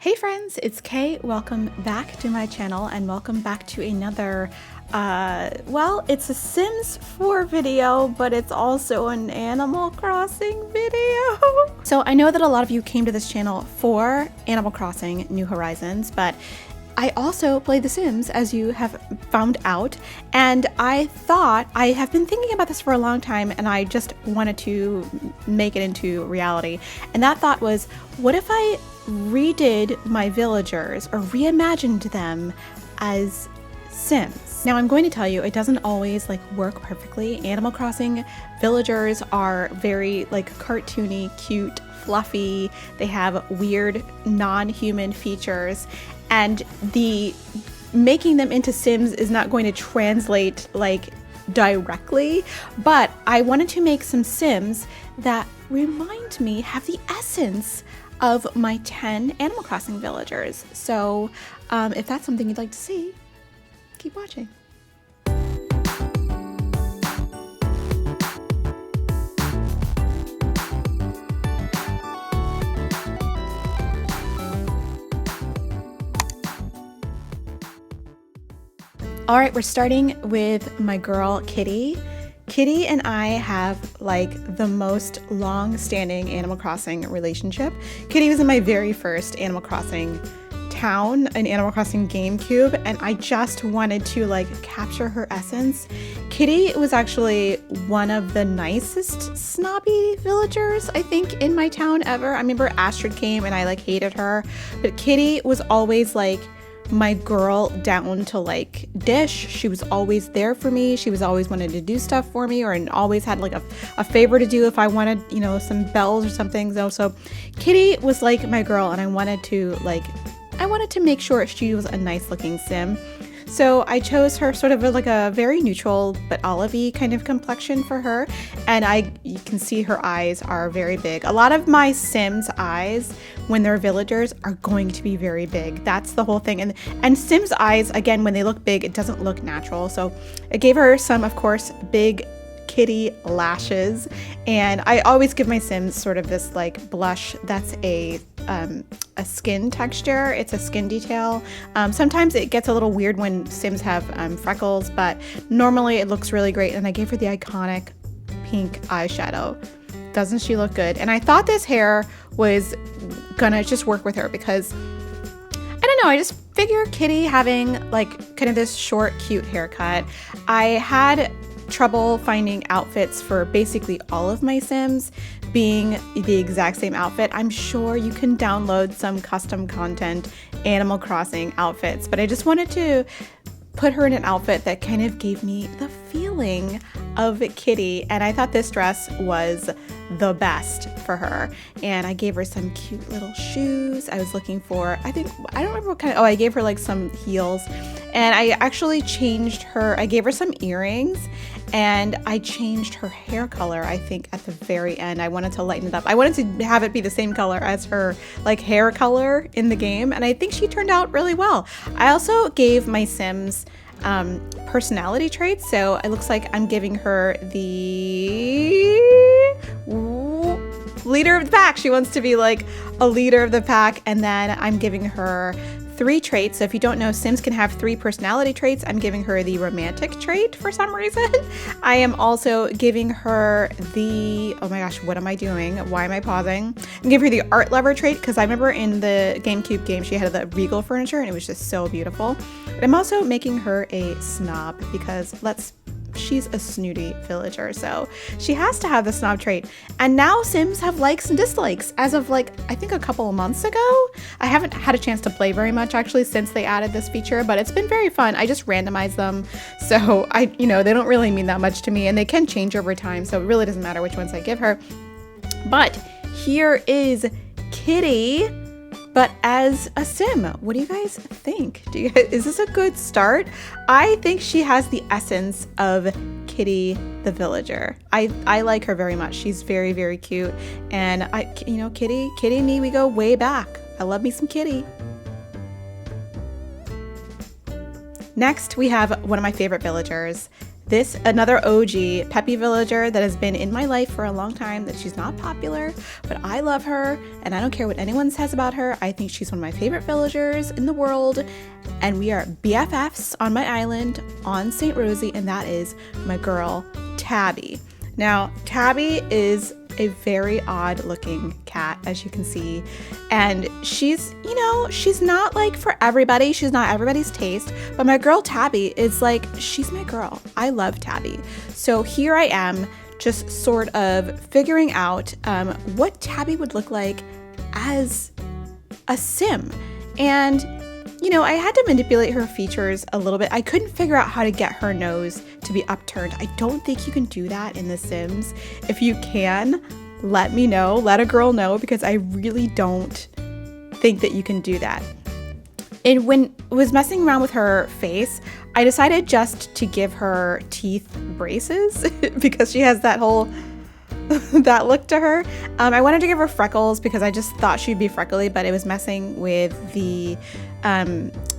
Hey friends, it's Kay. Welcome back to my channel and welcome back to another, it's a Sims 4 video, but it's also an Animal Crossing video. So I know that a lot of you came to this channel for Animal Crossing New Horizons, but I also play The Sims, as you have found out, and I have been thinking about this for a long time, and I just wanted to make it into reality. And that thought was, what if I redid my villagers or reimagined them as Sims? Now I'm going to tell you, it doesn't always work perfectly. Animal Crossing villagers are very cartoony, cute, fluffy. They have weird non-human features, and the making them into Sims is not going to translate directly, but I wanted to make some Sims that remind me, have the essence of my 10 Animal Crossing villagers. So if that's something you'd like to see, keep watching. All right, we're starting with my girl, Kitty. Kitty and I have the most long-standing Animal Crossing relationship. Kitty was in my very first Animal Crossing town, an Animal Crossing GameCube, and I just wanted to capture her essence. Kitty was actually one of the nicest snobby villagers, I think, in my town ever. I remember Astrid came and I hated her, but Kitty was always my girl down to dish. She was always there for me. She was always wanted to do stuff for me, or always had a favor to do if I wanted, some bells or something. So Kitty was my girl, and I wanted to make sure she was a nice looking Sim. So I chose her sort of a very neutral but olivey kind of complexion for her, and you can see her eyes are very big. A lot of my Sims eyes when they're villagers are going to be very big. That's the whole thing. And Sims eyes, again, when they look big, it doesn't look natural. So I gave her some, of course, big kitty lashes, and I always give my Sims sort of this blush that's a skin texture. It's a skin detail. Sometimes it gets a little weird when Sims have freckles, but normally it looks really great. And I gave her the iconic pink eyeshadow. Doesn't she look good? And I thought this hair was gonna just work with her because I don't know, I just figure Kitty having kind of this short, cute haircut. I had trouble finding outfits for basically all of my Sims being the exact same outfit. I'm sure you can download some custom content Animal Crossing outfits, but I just wanted to put her in an outfit that kind of gave me the feeling of Kitty, and I thought this dress was the best for her. And I gave her some cute little shoes. I was looking for, I don't remember what kind of, I gave her some heels, and I actually changed her, I gave her some earrings, and I changed her hair color, I think, at the very end. I wanted to lighten it up. I wanted to have it be the same color as her hair color in the game, and I think she turned out really well. I also gave my Sims personality traits, so it looks like I'm giving her the leader of the pack. She wants to be a leader of the pack, and then I'm giving her 3 traits. So if you don't know, Sims can have 3 personality traits. I'm giving her the romantic trait for some reason. I am also giving her the, oh my gosh, what am I doing? Why am I pausing? I'm giving her the art lover trait because I remember in the GameCube game she had the regal furniture and it was just so beautiful. But I'm also making her a snob because she's a snooty villager, so she has to have the snob trait. And now Sims have likes and dislikes as of I think a couple of months ago. I haven't had a chance to play very much actually since they added this feature, but it's been very fun. I just randomize them, so they don't really mean that much to me, and they can change over time, so it really doesn't matter which ones I give her. But here is Kitty, but as a Sim. What do you guys think? Is this a good start? I think she has the essence of Kitty the villager. I like her very much. She's very, very cute. And Kitty and me, we go way back. I love me some Kitty. Next, we have one of my favorite villagers, This, another OG peppy villager that has been in my life for a long time, that she's not popular, but I love her and I don't care what anyone says about her. I think she's one of my favorite villagers in the world, and we are BFFs on my island on St. Rosie, and that is my girl, Tabby. Now, Tabby is a very odd looking cat, as you can see, and she's, you know, she's not like for everybody, she's not everybody's taste, but my girl Tabby is like, she's my girl. I love Tabby. So here I am just sort of figuring out what Tabby would look like as a sim. And you know, I had to manipulate her features a little bit. I couldn't figure out how to get her nose to be upturned. I don't think you can do that in The Sims. If you can, let me know, let a girl know, because I really don't think that you can do that. And when I was messing around with her face, I decided just to give her teeth braces because she has that whole that look to her. I wanted to give her freckles because I just thought she'd be freckly, but it was messing with the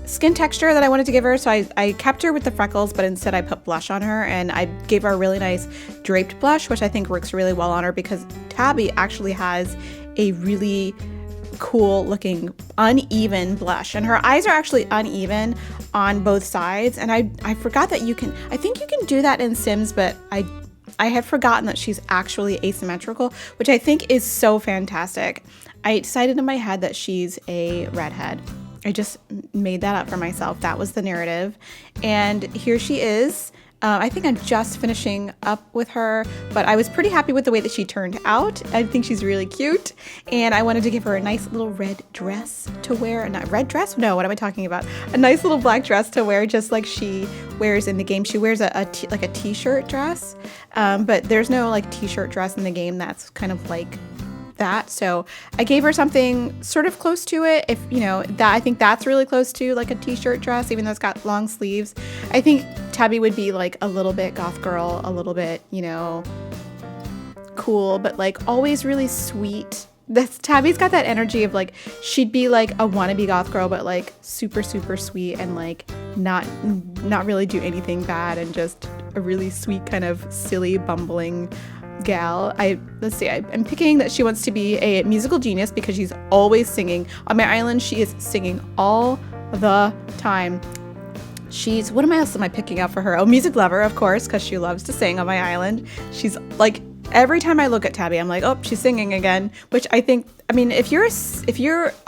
skin texture that I wanted to give her. So I kept her with the freckles, but instead I put blush on her, and I gave her a really nice draped blush, which I think works really well on her because Tabby actually has a really cool looking uneven blush, and her eyes are actually uneven on both sides. And I forgot that you can, I think you can do that in Sims, but I have forgotten that she's actually asymmetrical, which I think is so fantastic. I decided in my head that she's a redhead. I just made that up for myself. That was the narrative. And here she is. I think I'm just finishing up with her, but I was pretty happy with the way that she turned out. I think she's really cute, and I wanted to give her a nice little red dress to wear. Not red dress? No, what am I talking about? A nice little black dress to wear, just like she wears in the game. She wears a t-shirt dress, but there's no like t-shirt dress in the game that's kind of like that. So I gave her something sort of close to it. If you know that, I think that's really close to like a t-shirt dress, even though it's got long sleeves. I think Tabby would be like a little bit goth girl, a little bit, you know, cool, but like always really sweet. Tabby's got that energy of like, she'd be like a wannabe goth girl, but like super, super sweet and like not really do anything bad, and just a really sweet kind of silly bumbling gal. Let's see, I'm picking that she wants to be a musical genius because she's always singing. On my island, she is singing all the time. What else am I picking out for her? Oh, music lover, of course, because she loves to sing on my island. She's like, every time I look at Tabby, I'm like, oh, she's singing again, which I think, I mean, if you're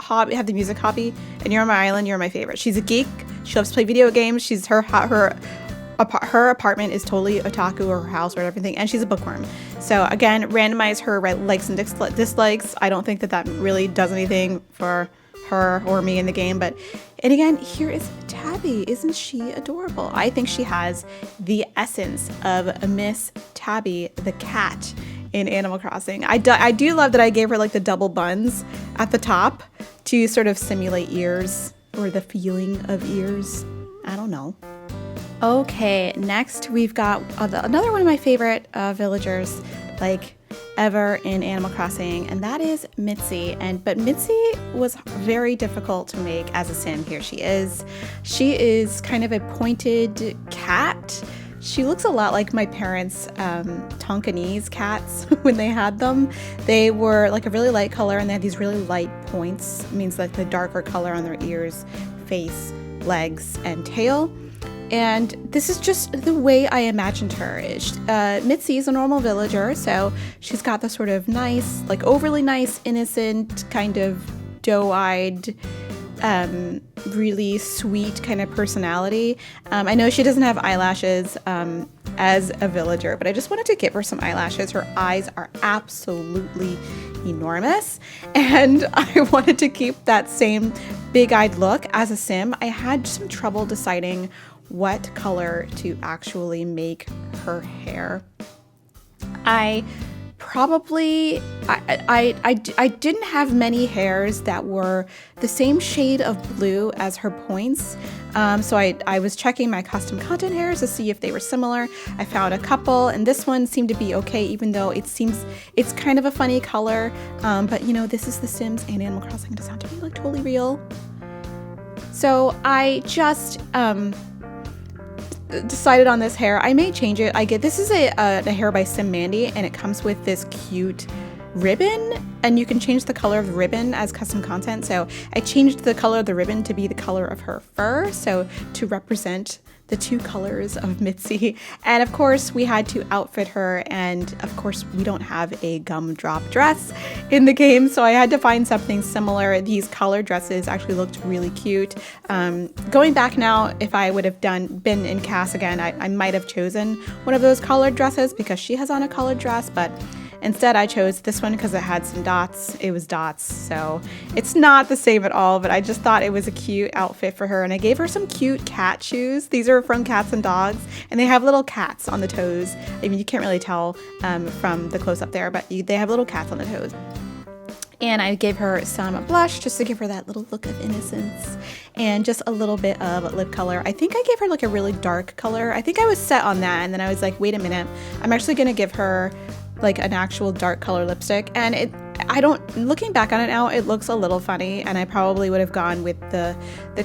have the music hobby and you're on my island, you're my favorite. She's a geek. She loves to play video games. Her apartment is totally otaku, or her house or everything, and she's a bookworm. So again, randomize her likes and dislikes. I don't think that really does anything for her or me in the game, and again, here is Tabby. Isn't she adorable? I think she has the essence of Miss Tabby the cat in Animal Crossing. I do love that I gave her like the double buns at the top to sort of simulate ears, or the feeling of ears. I don't know. Okay, next we've got another one of my favorite villagers, like ever in Animal Crossing, and that is Mitzi. But Mitzi was very difficult to make as a sim. Here she is. She is kind of a pointed cat. She looks a lot like my parents' Tonkinese cats when they had them. They were like a really light color, and they had these really light points. It means like the darker color on their ears, face, legs, and tail. And this is just the way I imagined her. Mitzi is a normal villager, so she's got the sort of nice, like overly nice, innocent, kind of doe-eyed, really sweet kind of personality. I know she doesn't have eyelashes as a villager, but I just wanted to give her some eyelashes. Her eyes are absolutely enormous, and I wanted to keep that same big-eyed look as a sim. I had some trouble deciding what color to actually make her hair. I didn't have many hairs that were the same shade of blue as her points. So I was checking my custom content hairs to see if they were similar. I found a couple, and this one seemed to be okay, even though it's kind of a funny color. But you know, this is The Sims, and Animal Crossing does not have to be like totally real. So I just decided on this hair. I may change it. This is a hair by Sim Mandy, and it comes with this cute ribbon, and you can change the color of the ribbon as custom content. So I changed the color of the ribbon to be the color of her fur, so to represent the two colors of Mitzi. And of course we had to outfit her, and of course we don't have a gumdrop dress in the game, so I had to find something similar. These color dresses actually looked really cute. Going back now, if I would have been in Cass again, I might have chosen one of those colored dresses because she has on a colored dress, but instead I chose this one because it had some dots. It was dots, so it's not the same at all, but I just thought it was a cute outfit for her. And I gave her some cute cat shoes. These are from Cats and Dogs, and they have little cats on the toes. I mean, you can't really tell from the close up there, but they have little cats on the toes. And I gave her some blush just to give her that little look of innocence, and just a little bit of lip color. I think I gave her like a really dark color. I think I was set on that, and then I was like, wait a minute, I'm actually gonna give her like an actual dark color lipstick. And looking back on it now, it looks a little funny, and I probably would have gone with the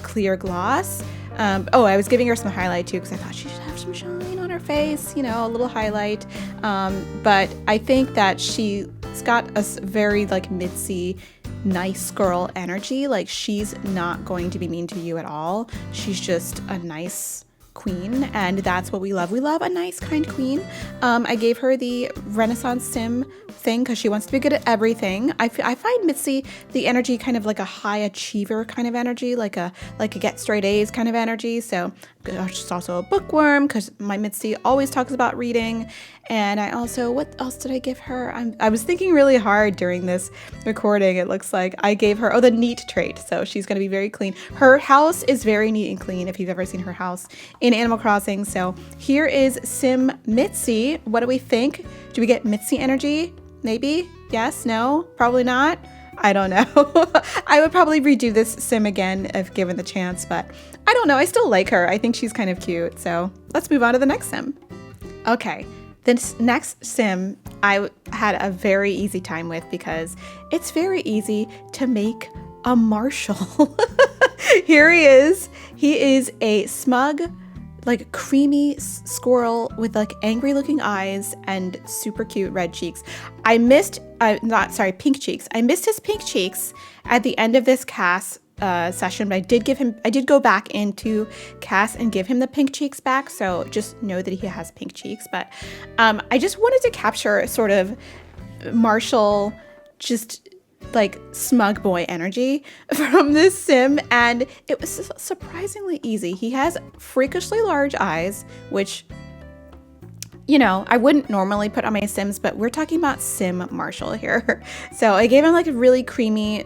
clear gloss. I was giving her some highlight too because I thought she should have some shine on her face, you know, a little highlight. But I think that she's got a very like Mitzi, nice girl energy. Like, she's not going to be mean to you at all. She's just a nice queen, and that's what we love. We love a nice, kind queen. I gave her the Renaissance Sim thing because she wants to be good at everything. I find Mitzi the energy kind of like a high achiever kind of energy, like a get straight A's kind of energy. So she's also a bookworm because my Mitzi always talks about reading. And I also, what else did I give her? I was thinking really hard during this recording. It looks like I gave her, the neat trait. So she's going to be very clean. Her house is very neat and clean if you've ever seen her house in Animal Crossing. So here is Sim Mitzi. What do we think? Do we get Mitzi energy? Maybe? Yes? No? Probably not? I don't know. I would probably redo this Sim again if given the chance, but I don't know. I still like her. I think she's kind of cute. So let's move on to the next Sim. Okay. This next Sim I had a very easy time with because it's very easy to make a Marshall. Here he is. He is a smug, like creamy squirrel with like angry looking eyes and super cute red cheeks. Pink cheeks. I missed his pink cheeks at the end of this Cass session, but I did go back into Cass and give him the pink cheeks back, so just know that he has pink cheeks. But I just wanted to capture sort of Marshall, just like smug boy energy from this Sim, and it was surprisingly easy. He has freakishly large eyes, which, you know, I wouldn't normally put on my Sims, but we're talking about Sim Marshall here. So I gave him like a really creamy,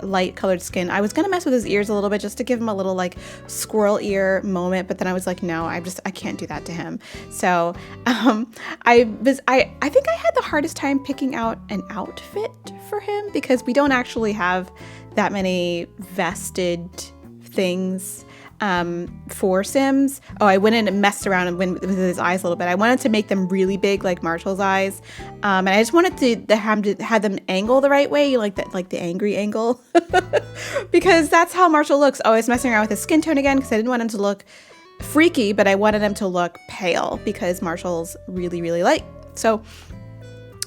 light colored skin. I was going to mess with his ears a little bit just to give him a little like squirrel ear moment, but then I was like, no, I can't do that to him. So I think I had the hardest time picking out an outfit for him because we don't actually have that many vested things for Sims. I went in and messed around with his eyes a little bit. I wanted to make them really big like Marshall's eyes, and I just wanted to have them angle the right way, like the angry angle, because that's how Marshall looks. I was messing around with his skin tone again because I didn't want him to look freaky, but I wanted him to look pale because Marshall's really, really light. So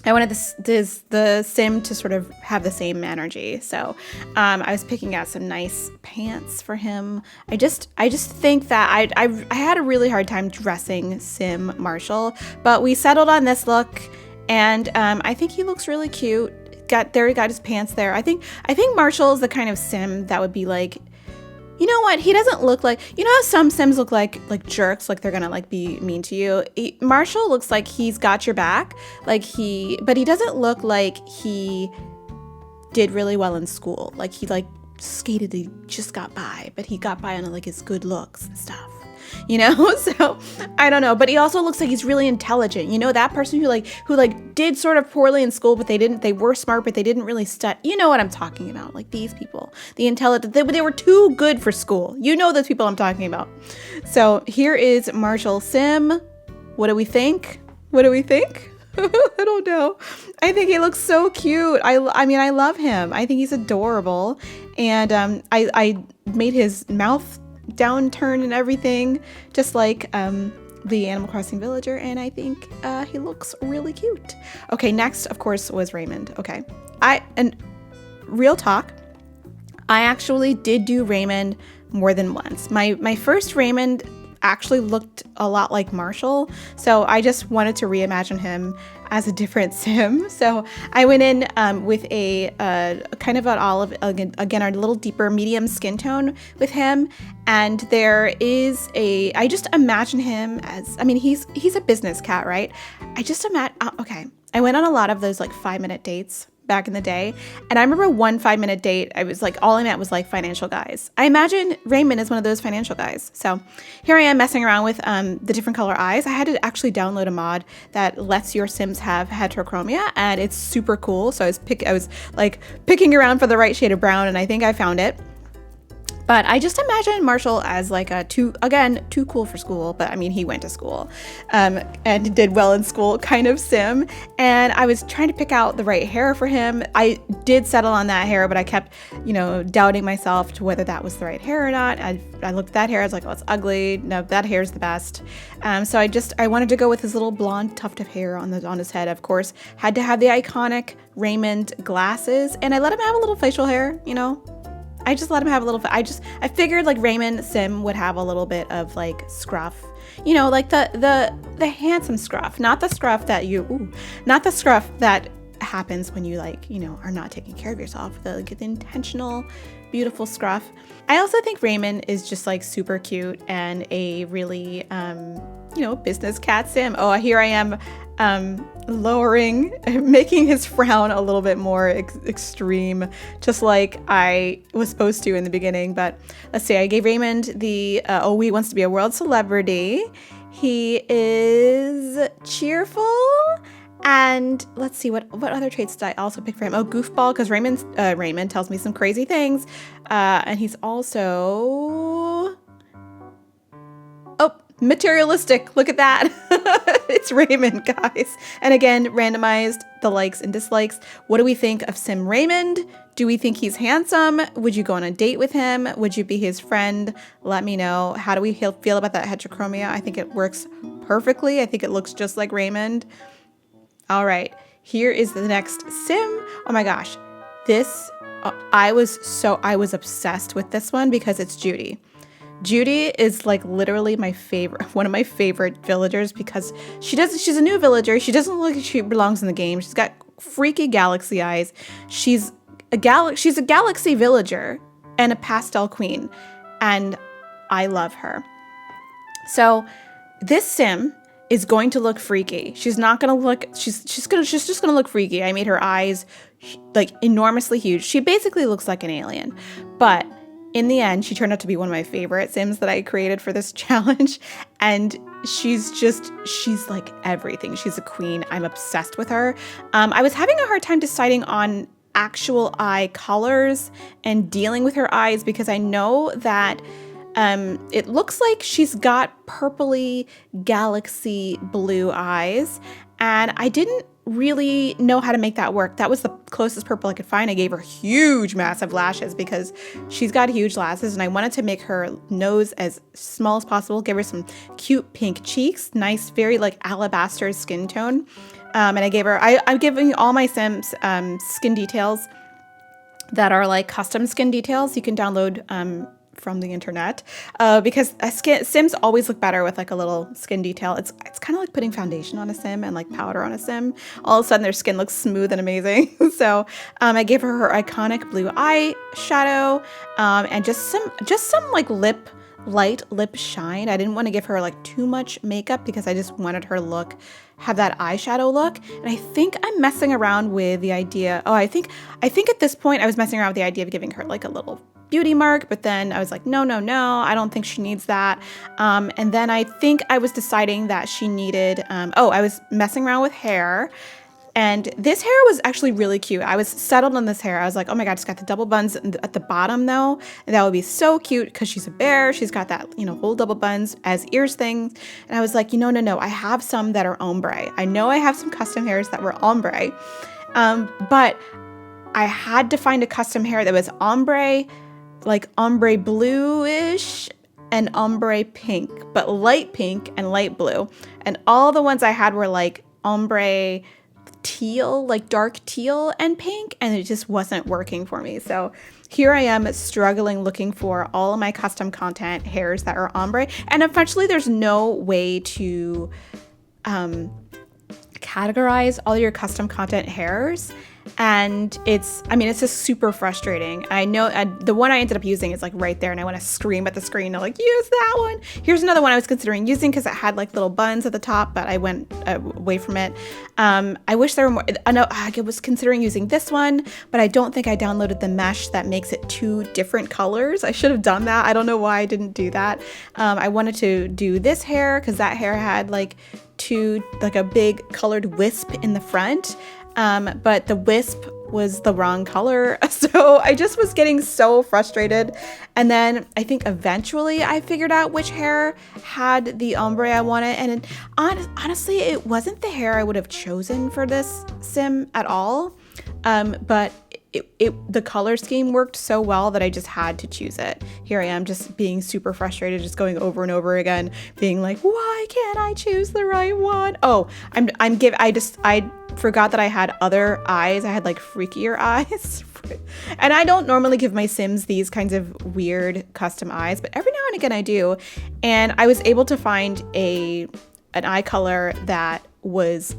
I wanted the Sim to sort of have the same energy. So I was picking out some nice pants for him. I just think that I had a really hard time dressing Sim Marshall, but we settled on this look, and I think he looks really cute. Got his pants there. I think Marshall is the kind of Sim that would be like, you know what? He doesn't look like, you know how some Sims look like jerks, like they're gonna like be mean to you. Marshall looks like he's got your back, but he doesn't look like he did really well in school. Like he like skated, he just got by, but he got by on like his good looks and stuff. You know, so I don't know, but he also looks like he's really intelligent. You know, that person who did sort of poorly in school, but they were smart, but they didn't really study. You know what I'm talking about? Like these people, the intelligent, they were too good for school. You know those people I'm talking about. So here is Marshall Sim. What do we think? I don't know. I think he looks so cute. I mean, I love him. I think he's adorable. And I made his mouth downturned and everything, just like the Animal Crossing villager, and I think he looks really cute. Okay, next, of course, was Raymond. Okay, and real talk, I actually did do Raymond more than once. My first Raymond actually looked a lot like Marshall, so I just wanted to reimagine him as a different sim. So I went in with a kind of an olive, again, a little deeper medium skin tone with him. And there is I just imagine him as, I mean, he's a business cat, right? I just imagine, okay. I went on a lot of those like 5-minute dates back in the day. And I remember one 5-minute date, I was like, all I met was like financial guys. I imagine Raymond is one of those financial guys. So here I am messing around with the different color eyes. I had to actually download a mod that lets your Sims have heterochromia, and it's super cool. So I was like picking around for the right shade of brown, and I think I found it. But I just imagine Marshall as like too cool for school. But I mean, he went to school and did well in school kind of sim. And I was trying to pick out the right hair for him. I did settle on that hair, but I kept, doubting myself to whether that was the right hair or not. I looked at that hair. I was like, oh, it's ugly. No, that hair's the best. So I wanted to go with his little blonde tuft of hair on his head. Of course, had to have the iconic Raymond glasses, and I let him have a little facial hair, I just let him have a little, I figured like Raymond Sim would have a little bit of like scruff, like the handsome scruff, not the scruff that happens when you are not taking care of yourself, the intentional, beautiful scruff. I also think Raymond is just like super cute and a really, business cat sim. Oh, here I am, making his frown a little bit more extreme, just like I was supposed to in the beginning. But let's see, I gave Raymond he wants to be a world celebrity. He is cheerful. And let's see, what other traits did I also pick for him? Oh, goofball, because Raymond tells me some crazy things. And he's also... materialistic. Look at that. It's Raymond, guys. And again, randomized the likes and dislikes. What do we think of Sim Raymond? Do we think he's handsome? Would you go on a date with him? Would you be his friend? Let me know. How do we feel about that heterochromia? I think it works perfectly. I think it looks just like Raymond. All right, here is the next sim. Oh my gosh, I was obsessed with this one because it's Judy. Judy is like literally one of my favorite villagers because she's a new villager. She doesn't look like she belongs in the game. She's got freaky galaxy eyes. She's a galaxy villager and a pastel queen, and I love her. So this sim is going to look freaky. She's not going to look, she's just going to look freaky. I made her eyes like enormously huge. She basically looks like an alien, but in the end, she turned out to be one of my favorite sims that I created for this challenge. And she's like everything. She's a queen. I'm obsessed with her. I was having a hard time deciding on actual eye colors and dealing with her eyes because I know that it looks like she's got purpley galaxy blue eyes, and I didn't really know how to make that work. That was the closest purple I could find. I gave her huge, massive lashes because she's got huge lashes, and I wanted to make her nose as small as possible, give her some cute pink cheeks, nice, very like alabaster skin tone. And I'm giving all my Sims skin details that are like custom skin details you can download from the internet, because Sims always look better with like a little skin detail. It's kind of like putting foundation on a Sim and like powder on a Sim. All of a sudden their skin looks smooth and amazing. So I gave her iconic blue eye shadow, and just some like light lip shine. I didn't want to give her like too much makeup because I just wanted her have that eyeshadow look. And I think I'm messing around with the idea. I think at this point I was messing around with the idea of giving her like a little beauty mark, but then I was like, no, I don't think she needs that. And then I think I was deciding that she needed, I was messing around with hair, and this hair was actually really cute. I was settled on this hair. I was like, oh my God, it's got the double buns at the bottom though. And that would be so cute because she's a bear. She's got that, whole double buns as ears thing. And I was like, no, I have some that are ombre. I know I have some custom hairs that were ombre, but I had to find a custom hair that was ombre, like ombre bluish, an ombre pink, but light pink and light blue. And all the ones I had were like ombre teal, like dark teal and pink, and it just wasn't working for me. So here I am struggling looking for all of my custom content hairs that are ombre. And eventually there's no way to categorize all your custom content hairs. And it's just super frustrating. I know the one I ended up using is like right there, and I want to scream at the screen to like, use that one. Here's another one I was considering using because it had like little buns at the top, but I went away from it. I wish there were more. I know I was considering using this one, but I don't think I downloaded the mesh that makes it 2 different colors. I should have done that. I don't know why I didn't do that. I wanted to do this hair because that hair had like a big colored wisp in the front. But the wisp was the wrong color. So I just was getting so frustrated. And then I think eventually I figured out which hair had the ombre I wanted. And honestly, it wasn't the hair I would have chosen for this sim at all. But the color scheme worked so well that I just had to choose it. Here I am just being super frustrated, just going over and over again, being like, why can't I choose the right one? Oh, I forgot that I had other eyes. I had like freakier eyes. And I don't normally give my Sims these kinds of weird custom eyes, but every now and again I do. And I was able to find an eye color that was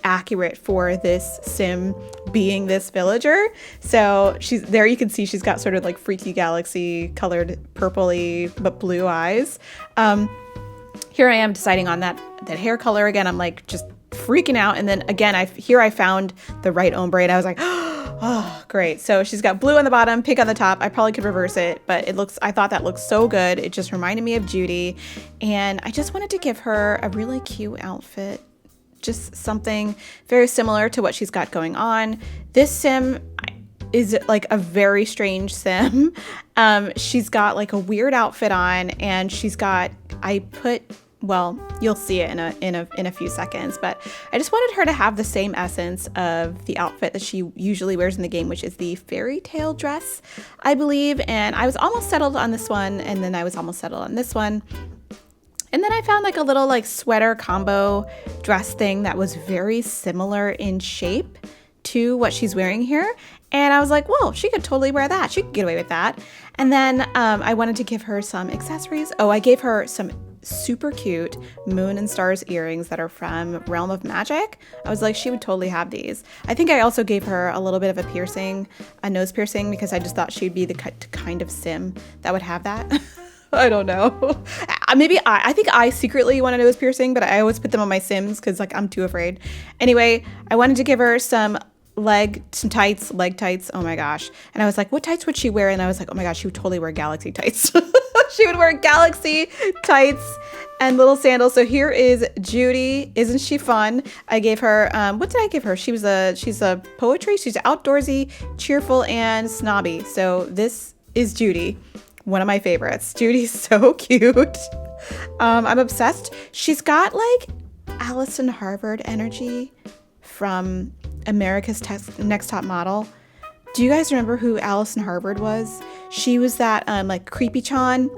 accurate for this sim being this villager. So she's there, you can see she's got sort of like freaky galaxy colored purpley but blue eyes. Here I am deciding on that hair color again. I'm like just freaking out, and then again I found the right ombre, and I was like, oh great. So she's got blue on the bottom, pink on the top. I probably could reverse it, but I thought that looked so good. It just reminded me of Judy, and I just wanted to give her a really cute outfit. Just something very similar to what she's got going on. This sim is like a very strange sim. She's got like a weird outfit on, and you'll see it in a few seconds, but I just wanted her to have the same essence of the outfit that she usually wears in the game, which is the fairy tale dress, I believe. And I was almost settled on this one, and then I was almost settled on this one. And then I found like a little like sweater combo dress thing that was very similar in shape to what she's wearing here. And I was like, whoa, she could totally wear that. She could get away with that. And then I wanted to give her some accessories. Oh, I gave her some super cute moon and stars earrings that are from Realm of Magic. I was like, she would totally have these. I think I also gave her a little bit of a nose piercing, because I just thought she'd be the kind of sim that would have that. I don't know. I think I secretly want a nose piercing, but I always put them on my Sims because like I'm too afraid. Anyway, I wanted to give her some leg tights. Oh my gosh. And I was like, what tights would she wear? And I was like, oh my gosh, she would totally wear galaxy tights. She would wear galaxy tights and little sandals. So here is Judy. Isn't she fun? I gave her, what did I give her? She's a poetry. She's outdoorsy, cheerful, and snobby. So this is Judy. One of my favorites. Judy's so cute. I'm obsessed. She's got like Allison Harvard energy from America's Next Top Model. Do you guys remember who Allison Harvard was? She was that like creepy Chan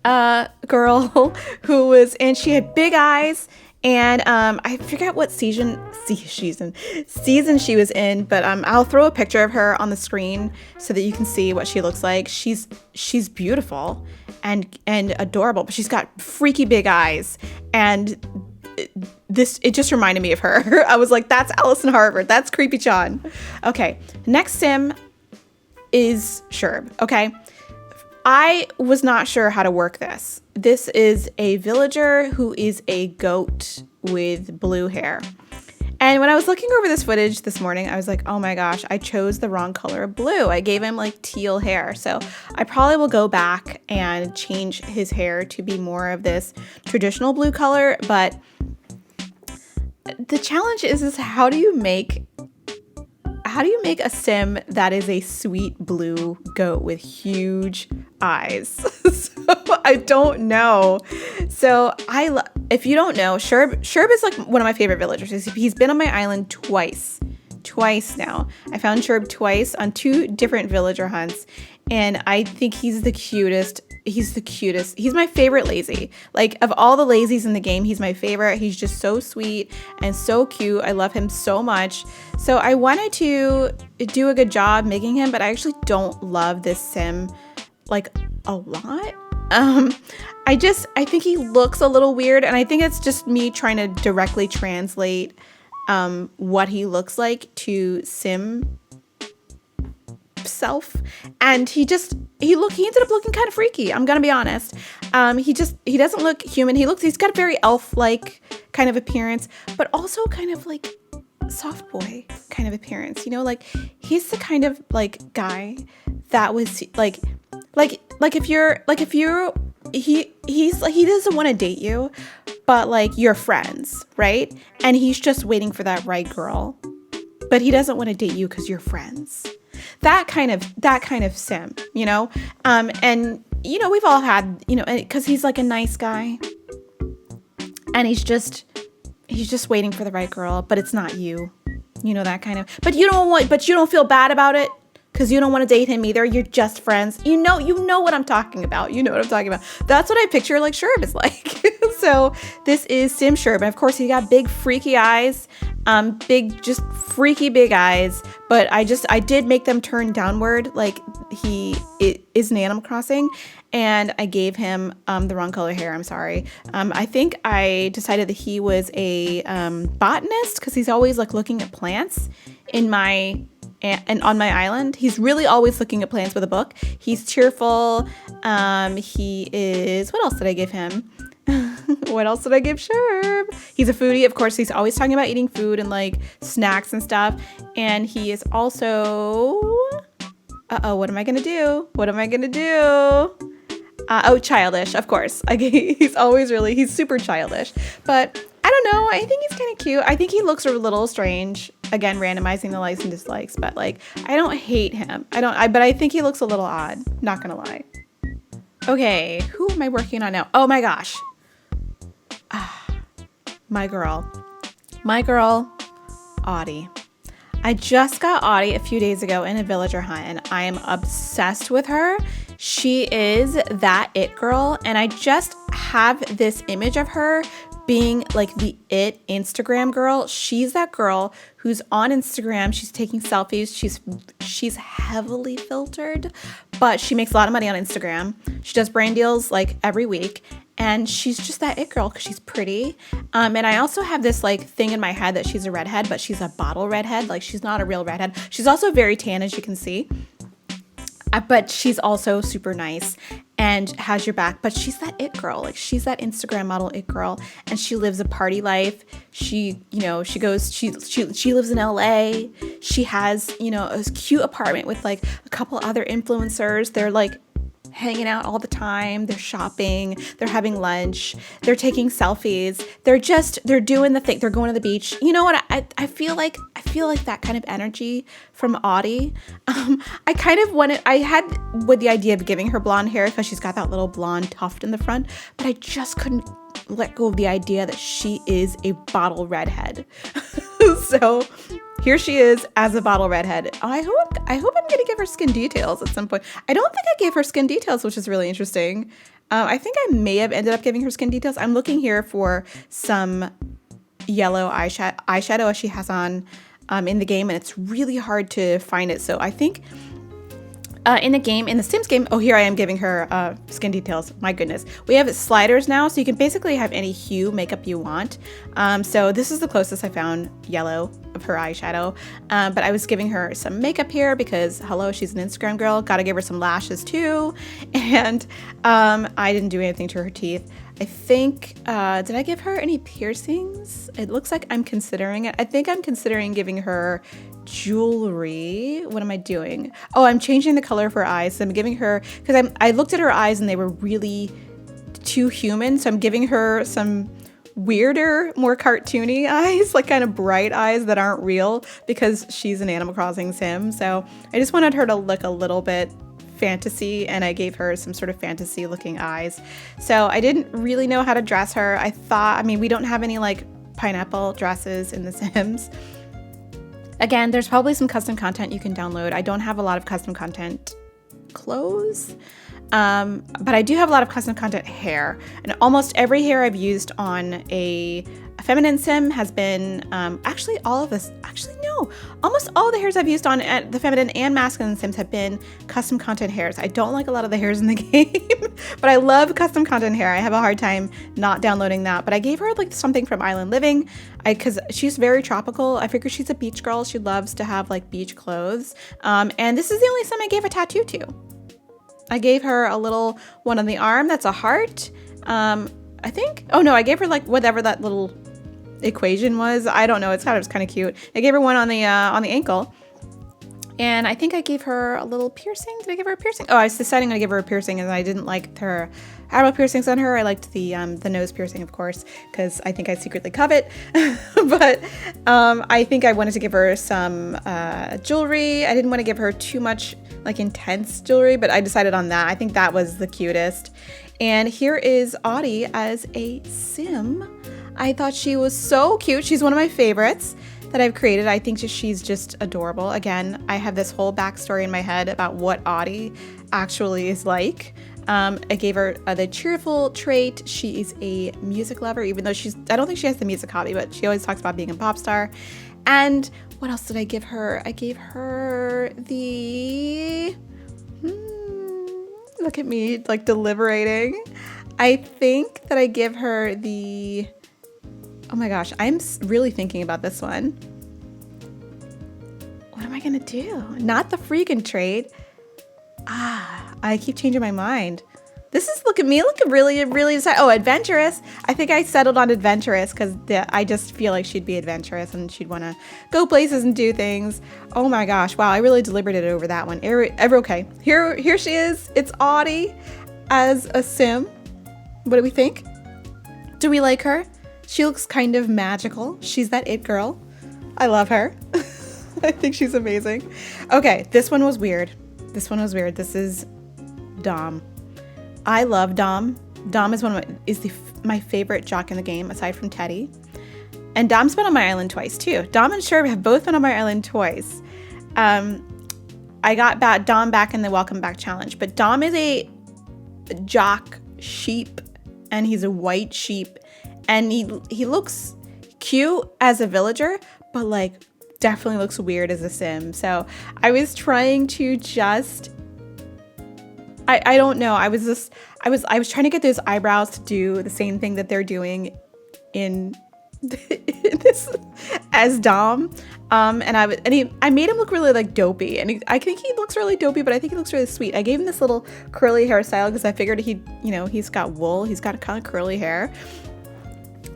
girl who was, and she had big eyes. And I forget what season she was in, but I'll throw a picture of her on the screen so that you can see what she looks like. She's beautiful and adorable, but she's got freaky big eyes, and it just reminded me of her. I was like, that's Allison Harvard. That's creepy Chan. Okay, next sim is Sherb. Okay. I was not sure how to work this. This is a villager who is a goat with blue hair. And when I was looking over this footage this morning, I was like, oh my gosh, I chose the wrong color of blue. I gave him like teal hair. So I probably will go back and change his hair to be more of this traditional blue color. But the challenge is how do you make a sim that is a sweet blue goat with huge eyes? So I don't know. So if you don't know, Sherb is like one of my favorite villagers. He's been on my island twice now. I found Sherb twice on 2 different villager hunts, And I think he's the cutest. He's the cutest. He's my favorite lazy. Like, of all the lazies in the game, he's my favorite. He's just so sweet and so cute. I love him so much. So I wanted to do a good job making him, but I actually don't love this sim like a lot. I think he looks a little weird, and I think it's just me trying to directly translate what he looks like to sim self, and he ended up looking kind of freaky. I'm gonna be honest. He doesn't look human. He's got a very elf-like kind of appearance, but also kind of like soft boy kind of appearance. You know, like he's the kind of like guy that was like if you're he doesn't want to date you, but like you're friends, right? And he's just waiting for that right girl, but he doesn't want to date you because you're friends. That kind of sim, you know? And you know, we've all had, you know, because he's like a nice guy, and he's just waiting for the right girl, but it's not you. You know, that kind of, but you don't feel bad about it because you don't want to date him either. You're just friends. You know what I'm talking about. You know what I'm talking about. That's what I picture like Sherb is like. So this is Sim Sherb. And of course he got big freaky eyes, just freaky big eyes. But I did make them turn downward like it is an Animal Crossing. And I gave him the wrong color hair. I'm sorry. I think I decided that he was a botanist because he's always like looking at plants and on my island. He's really always looking at plants with a book. He's cheerful. He is, what else did I give him? What else did I give Sherb? He's a foodie. Of course, he's always talking about eating food and like snacks and stuff. And he is also, what am I going to do? Childish, of course. He's super childish. But I don't know. I think he's kind of cute. I think he looks a little strange. Again, randomizing the likes and dislikes. But like, I don't hate him. But I think he looks a little odd. Not gonna lie. Okay, who am I working on now? Oh my gosh. My girl, Audi. I just got Audi a few days ago in a villager hunt, and I am obsessed with her. She is that it girl, and I just have this image of her being like the it Instagram girl. She's that girl who's on Instagram. She's taking selfies. She's heavily filtered, but she makes a lot of money on Instagram. She does brand deals like every week, and she's just that it girl because she's pretty. And I also have this like thing in my head that she's a redhead, but she's a bottle redhead. Like she's not a real redhead. She's also very tan, as you can see. But she's also super nice and has your back. But she's that it girl. Like she's that Instagram model it girl, and she lives a party life. She lives in LA. She has, a cute apartment with like a couple other influencers. They're like hanging out all the time. They're shopping. They're having lunch. They're taking selfies. They're doing the thing. They're going to the beach. You know what? I feel like that kind of energy from Audi. I had with the idea of giving her blonde hair because she's got that little blonde tuft in the front, but I just couldn't let go of the idea that she is a bottle redhead. So here she is as a bottle redhead. I hope I'm going to give her skin details at some point. I don't think I gave her skin details, which is really interesting. I think I may have ended up giving her skin details. I'm looking here for some yellow eyeshadow as she has on in the game, and it's really hard to find it. So I think in the Sims game, here I am giving her skin details. My goodness. We have sliders now, so you can basically have any hue makeup you want. So this is the closest I found yellow of her eyeshadow. But I was giving her some makeup here because, hello, she's an Instagram girl. Gotta give her some lashes too. And I didn't do anything to her teeth. I think, did I give her any piercings? It looks like I'm considering it. I think I'm considering giving her jewelry. What am I doing? Oh, I'm changing the color of her eyes. So I'm giving her, because I looked at her eyes and they were really too human. So I'm giving her some weirder, more cartoony eyes, like kind of bright eyes that aren't real because she's an Animal Crossing sim. So I just wanted her to look a little bit fantasy, and I gave her some sort of fantasy looking eyes. So I didn't really know how to dress her. We don't have any like pineapple dresses in The Sims. Again, there's probably some custom content you can download. I don't have a lot of custom content clothes. But I do have a lot of custom content hair, and almost every hair I've used on a feminine sim has been, almost all the hairs I've used on the feminine and masculine sims have been custom content hairs. I don't like a lot of the hairs in the game, but I love custom content hair. I have a hard time not downloading that, but I gave her like something from Island Living, because she's very tropical. I figure she's a beach girl. She loves to have like beach clothes. And this is the only sim I gave a tattoo to. I gave her a little one on the arm that's a heart. I think, oh no, I gave her like whatever that little equation was. I don't know. It's kind of cute. I gave her one on the ankle, and I think I gave her a little piercing. Did I give her a piercing? Oh, I was deciding to give her a piercing, and I didn't like her eyebrow piercings on her. I liked the nose piercing, of course, because I think I secretly covet. But I think I wanted to give her some jewelry. I didn't want to give her too much like intense jewelry, but I decided on that. I think that was the cutest. And here is Audi as a sim. I thought she was so cute. She's one of my favorites that I've created. I think she's just adorable. Again, I have this whole backstory in my head about what Audi actually is like. I gave her the cheerful trait. She is a music lover, even though I don't think she has the music hobby, but she always talks about being a pop star. And what else did I give her? I gave her the... look at me, like, deliberating. I think that I give her the... Oh my gosh, I'm really thinking about this one. What am I gonna do? Not the freaking trait. I keep changing my mind. This is, look at me, looking really, really, adventurous. I think I settled on adventurous because I just feel like she'd be adventurous and she'd want to go places and do things. Oh my gosh, wow, I really deliberated over that one. Okay, here she is. It's Audi as a sim. What do we think? Do we like her? She looks kind of magical. She's that it girl. I love her. I think she's amazing. Okay, this one was weird. This is Dom. I love Dom. Dom is my favorite jock in the game, aside from Teddy. And Dom's been on my island twice too. Dom and Sherb have both been on my island twice. I got Dom back in the Welcome Back Challenge, but Dom is a jock sheep, and he's a white sheep, and he looks cute as a villager, but like definitely looks weird as a sim. So I was trying to just... I don't know. I was trying to get those eyebrows to do the same thing that they're doing in this as Dom. I made him look really like dopey, and I think he looks really dopey, but I think he looks really sweet. I gave him this little curly hairstyle because I figured he's got wool. He's got kind of curly hair.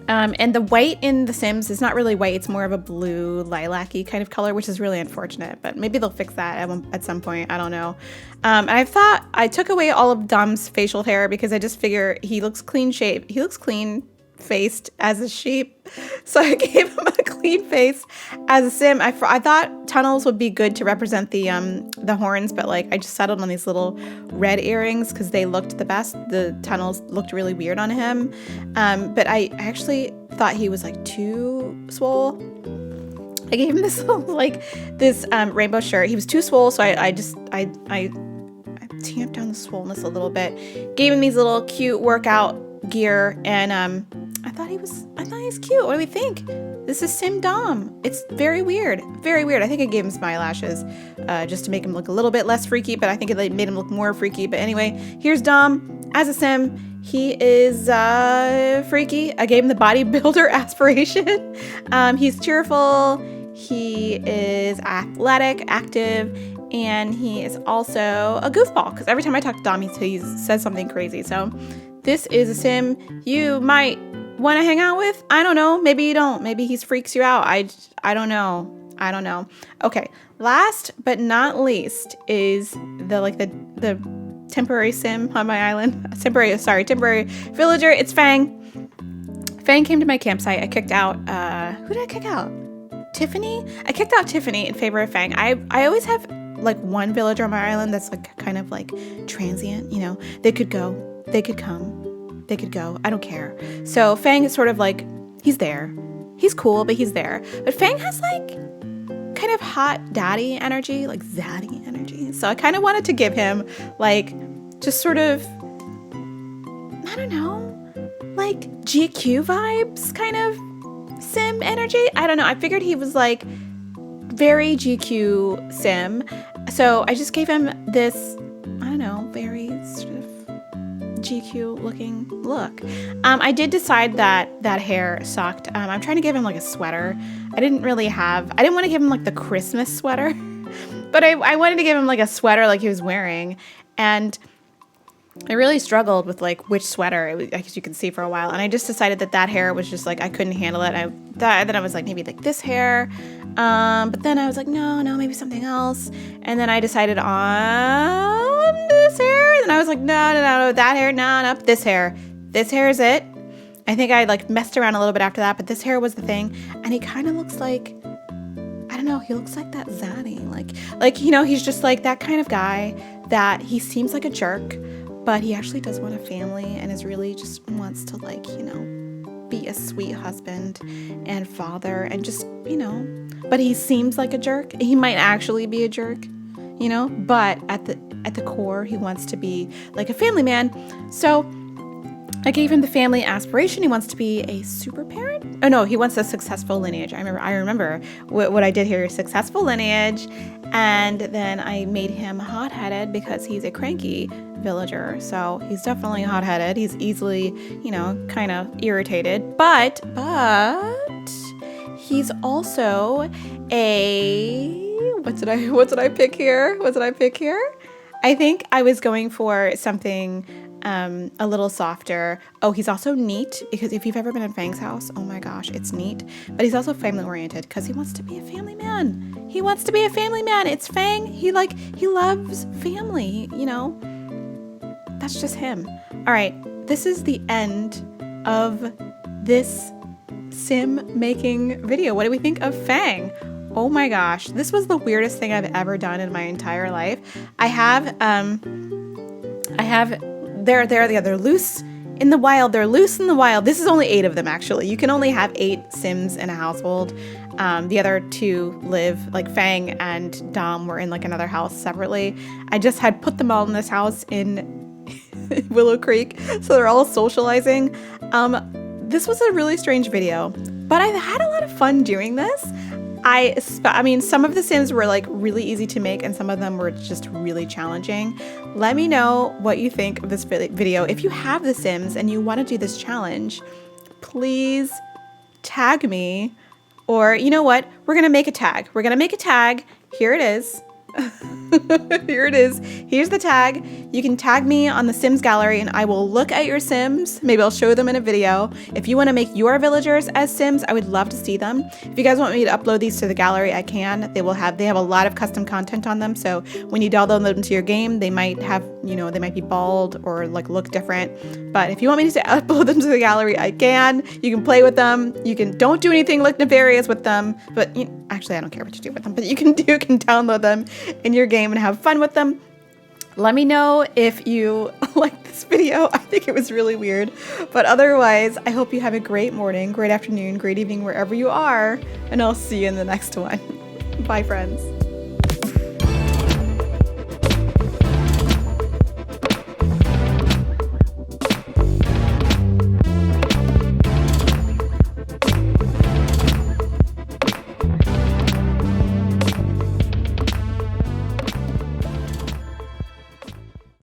And the white in The Sims is not really white. It's more of a blue lilac-y kind of color, which is really unfortunate, but maybe they'll fix that at some point. I don't know. And I thought I took away all of Dom's facial hair because I just figure he looks clean shaved. He looks clean faced as a sheep. So I gave him a clean face as a sim. I thought tunnels would be good to represent the horns, but like I just settled on these little red earrings because they looked the best. The tunnels looked really weird on him. But I actually thought he was like too swole. I gave him this little, this rainbow shirt. He was too swole, so I tamped down the swollenness a little bit. Gave him these little cute workout gear, and I thought he was cute. What do we think? This is Sim Dom. It's very weird. Very weird. I think I gave him some eyelashes just to make him look a little bit less freaky, but I think it made him look more freaky. But anyway, here's Dom as a sim. He is freaky. I gave him the bodybuilder aspiration. He's cheerful. He is athletic, active, and he is also a goofball because every time I talk to Dom, he says something crazy. So this is a sim you might want to hang out with. I don't know. Maybe you don't. Maybe he freaks you out. I don't know. Okay. Last but not least is the temporary sim on my island. Temporary villager. It's Fang. Fang came to my campsite. I kicked out, who did I kick out? Tiffany? I kicked out Tiffany in favor of Fang. I always have like one villager on my island that's like kind of like transient, they could go, they could come, they could go. I don't care. So Fang is sort of like, he's there. He's cool, but he's there. But Fang has like kind of hot daddy energy, like zaddy energy. So I kind of wanted to give him like just sort of, I don't know, like GQ vibes kind of sim energy. I don't know. I figured he was like very GQ sim. So I just gave him this, I don't know, very sort of GQ looking look. I did decide that that hair sucked. I'm trying to give him like a sweater. I didn't want to give him like the Christmas sweater, but I wanted to give him like a sweater like he was wearing. And I really struggled with like which sweater, as you can see, for a while. And I just decided that that hair was just like, I couldn't handle it. Then I was like, maybe like this hair. But then I was like, no, maybe something else. And then I decided on this hair. And I was like, no, that hair, no, this hair. This hair is it. I think I like messed around a little bit after that, but this hair was the thing. And he kind of looks like, I don't know, he looks like that Zaddy. Like, you know, he's just like that kind of guy that he seems like a jerk, but he actually does want a family and is really just wants to, like, you know, be a sweet husband and father and just, you know, but he seems like a jerk. He might actually be a jerk, you know, but at the core, he wants to be like a family man. So I gave him the family aspiration. He wants to be a super parent. Oh no, he wants a successful lineage. I remember what I did here, successful lineage. And then I made him hot-headed because he's a cranky villager. So he's definitely hot-headed. He's easily, you know, kind of irritated, but he's also what did I pick here? I think I was going for something a little softer. Oh, he's also neat, because if you've ever been in Fang's house, oh my gosh, it's neat. But he's also family oriented because he wants to be a family man. It's Fang. He loves family, you know. That's just him. All right, this is the end of this sim making video. What do we think of Fang? Oh my gosh, this was the weirdest thing I've ever done in my entire life. They're loose in the wild. They're loose in the wild. This is only 8 of them, actually. You can only have 8 Sims in a household. The other 2 live, like Fang and Dom were in like another house separately. I just had put them all in this house in Willow Creek, so they're all socializing. This was a really strange video, but I had a lot of fun doing this. I mean, some of the Sims were like really easy to make and some of them were just really challenging. Let me know what you think of this video. If you have the Sims and you want to do this challenge, please tag me, or you know what? We're going to make a tag. Here it is. Here it is. Here's the tag. You can tag me on the Sims gallery and I will look at your Sims. Maybe I'll show them in a video. If you want to make your villagers as Sims, I would love to see them. If you guys want me to upload these to the gallery, I can. They have a lot of custom content on them. So when you download them to your game, they might have, you know, they might be bald or like look different. But if you want me to upload them to the gallery, I can. You can play with them. Don't do anything like nefarious with them. But actually, I don't care what you do with them. But you can download them in your game and have fun with them. Let me know if you like this video. I think it was really weird. But otherwise, I hope you have a great morning, great afternoon, great evening, wherever you are. And I'll see you in the next one. Bye, friends.